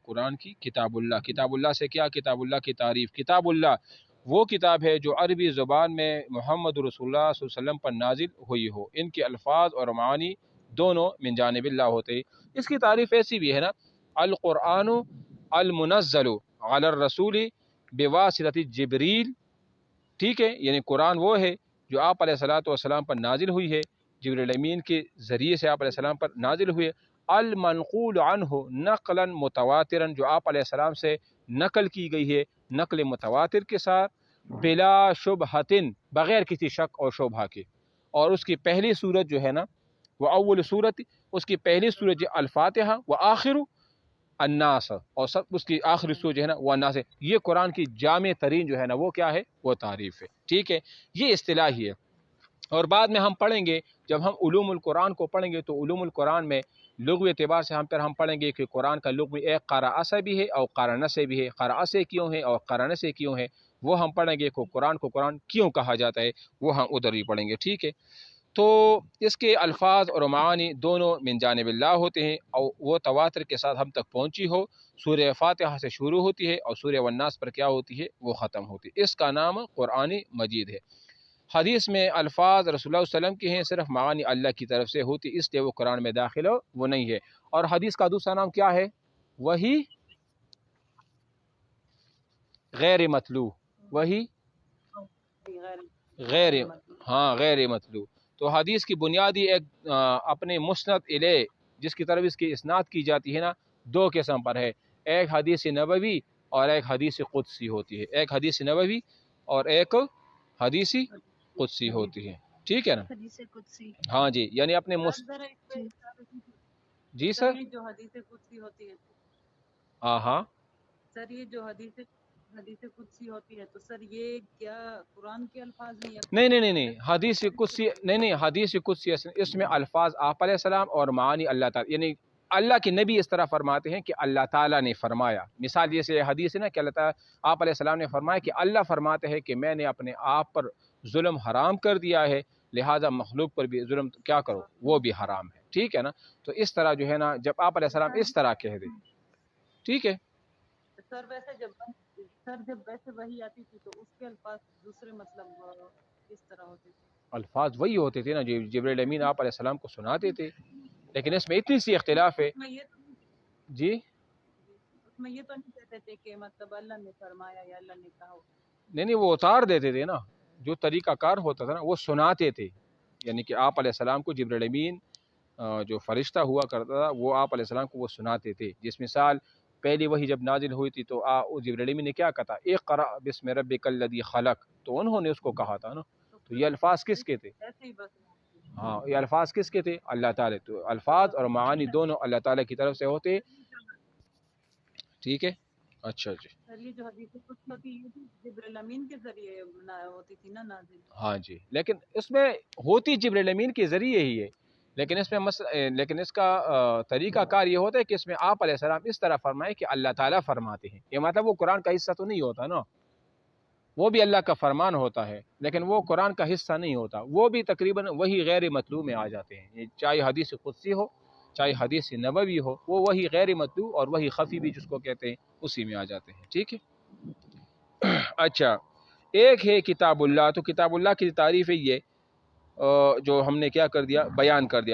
قرآن کی کتاب اللہ. کتاب اللہ سے کیا؟ کتاب اللہ کی تعریف. کتاب اللہ وہ کتاب ہے جو عربی زبان میں محمد رسول اللہ صلی اللہ علیہ وسلم پر نازل ہوئی ہو. ان کے الفاظ اور معانی دونوں من جانب اللہ ہوتے. اس کی تعریف ایسی بھی ہے نا، القرآن المنزل علی الرسول بواسطۃ جبریل. ٹھیک ہے، یعنی قرآن وہ ہے جو آپ علیہ الصلوۃ والسلام پر نازل ہوئی ہے، جبریل امین کے ذریعے سے آپ علیہ السلام پر نازل ہوئے. المنقول عنہ نقلا متواترا، جو آپ علیہ السلام سے نقل کی گئی ہے نقل متواتر کے ساتھ، بلا شبہۃ، بغیر کسی شک اور شبہ کے. اور اس کی پہلی صورت جو ہے نا، وہ اول صورت، اس کی پہلی صورت جو الفاتحہ، و آخر الناس، اور سب اس کی آخری صورت جو ہے نا وہ الناس ہے. یہ قرآن کی جامع ترین جو ہے نا وہ کیا ہے؟ وہ تعریف ہے. ٹھیک ہے، یہ اصطلاحی ہے. اور بعد میں ہم پڑھیں گے، جب ہم علوم القرآن کو پڑھیں گے تو علوم القرآن میں لغوی اعتبار سے ہم پڑھیں گے کہ قرآن کا لغوی ایک قرأ سے بھی ہے اور قرأ سے بھی ہے. قرأ سے کیوں ہے اور قرأ سے کیوں ہے وہ ہم پڑھیں گے. کہ قرآن کو قرآن کیوں کہا جاتا ہے وہ ہم ادھر ہی پڑھیں گے. ٹھیک ہے، تو اس کے الفاظ اور معانی دونوں من جانب اللہ ہوتے ہیں، اور وہ تواتر کے ساتھ ہم تک پہنچی ہو. سورہ فاتحہ سے شروع ہوتی ہے اور سورہ والناس پر کیا ہوتی ہے؟ وہ ختم ہوتی ہے. اس کا نام قرآن مجید ہے. حدیث میں الفاظ رسول اللہ صلی اللہ علیہ وسلم کے ہیں، صرف معانی اللہ کی طرف سے ہوتی، اس لیے وہ قرآن میں داخل ہو وہ نہیں ہے. اور حدیث کا دوسرا نام کیا ہے؟ وہی غیر مطلوع. وہی غیر مطلوع. تو حدیث کی بنیادی ایک اپنے مسند الیہ جس کی طرف اس کی اسناد کی جاتی ہے نا، دو قسم پر ہے. ایک حدیث نبوی اور ایک حدیث قدسی ہوتی ہے. ایک حدیث نبوی اور ایک حدیث قدسی ہوتی ہے. ٹھیک ہے نا؟ ہاں جی، یعنی اپنے جی سر، جو حدیث قدسی ہوتی ہے، ہاں سر یہ جو حدیث قدسی ہوتی ہے تو سر یہ کیا قرآن کے الفاظ ہیں؟ نہیں، حدیث قدسی نہیں، حدیث قدسی اس میں الفاظ آپ علیہ السلام اور معانی اللہ تعالی، یعنی اللہ کے نبی اس طرح فرماتے ہیں کہ اللہ تعالیٰ نے فرمایا. مثال جیسے حدیث ہے نا کہ اللہ تعالیٰ آپ علیہ السلام نے فرمایا کہ اللہ فرماتے ہیں کہ میں نے اپنے آپ پر ظلم حرام کر دیا ہے، لہٰذا مخلوق پر بھی ظلم کیا کرو، وہ بھی حرام ہے. ٹھیک ہے نا؟ تو اس طرح جو ہے نا جب آپ علیہ السلام اس طرح کہہ دیں. ٹھیک ہے سر جب ویسے وہی آتی تھی تو اس کے الفاظ دوسرے مطلب کس طرح ہوتے تھے؟ الفاظ وہی ہوتے تھے نا جو جبریل امین آپ علیہ السلام کو سناتے تھے، لیکن اس میں اتنی سی اختلاف ہے. جی، اس میں یہ تو نہیں کہتے تھے کہ مطلب اللہ نے فرمایا یا اللہ نے کہا. نہیں وہ اتار دیتے تھے نا، جو طریقہ کار ہوتا تھا نا وہ سناتے تھے. یعنی کہ آپ علیہ السلام کو جبریل امین جو فرشتہ ہوا کرتا تھا وہ آپ علیہ السلام کو وہ سناتے تھے. جس مثال پہلی وہی جب نازل ہوئی تھی تو جبریل امین نے کیا کہا تھا؟ اقرأ بسم ربک الذی خلق، تو انہوں نے اس کو کہا تھا نا. تو یہ الفاظ کس کے تھے؟ ہاں، یہ الفاظ کس کے تھے؟ اللہ تعالیٰ. تو الفاظ اور معانی دونوں اللہ تعالیٰ کی طرف سے ہوتے. ٹھیک ہے، اچھا جی. سر یہ جو حدیث قدسی ہوتی ہے جبریل امین کے ذریعے ہوتی تھی نا نازل؟ ہاں جی، لیکن اس میں ہوتی جبریل امین کے ذریعے ہی ہے، لیکن اس میں لیکن اس کا طریقہ کار یہ ہوتا ہے کہ اس میں آپ علیہ السلام اس طرح فرمائے کہ اللہ تعالیٰ فرماتے ہیں. یہ مطلب وہ قرآن کا حصہ تو نہیں ہوتا نا، وہ بھی اللہ کا فرمان ہوتا ہے لیکن وہ قرآن کا حصہ نہیں ہوتا. وہ بھی تقریباً وہی غیر مطلوع میں آ جاتے ہیں. چاہے حدیث قدسی ہو چاہے حدیث نبوی ہو، وہ وہی غیر مطلوع اور وہی خفی بھی جس کو کہتے ہیں اسی میں آ جاتے ہیں. ٹھیک ہے، اچھا. ایک ہے کتاب اللہ. تو کتاب اللہ کی تعریف ہے یہ جو ہم نے کیا کر دیا؟ بیان کر دیا.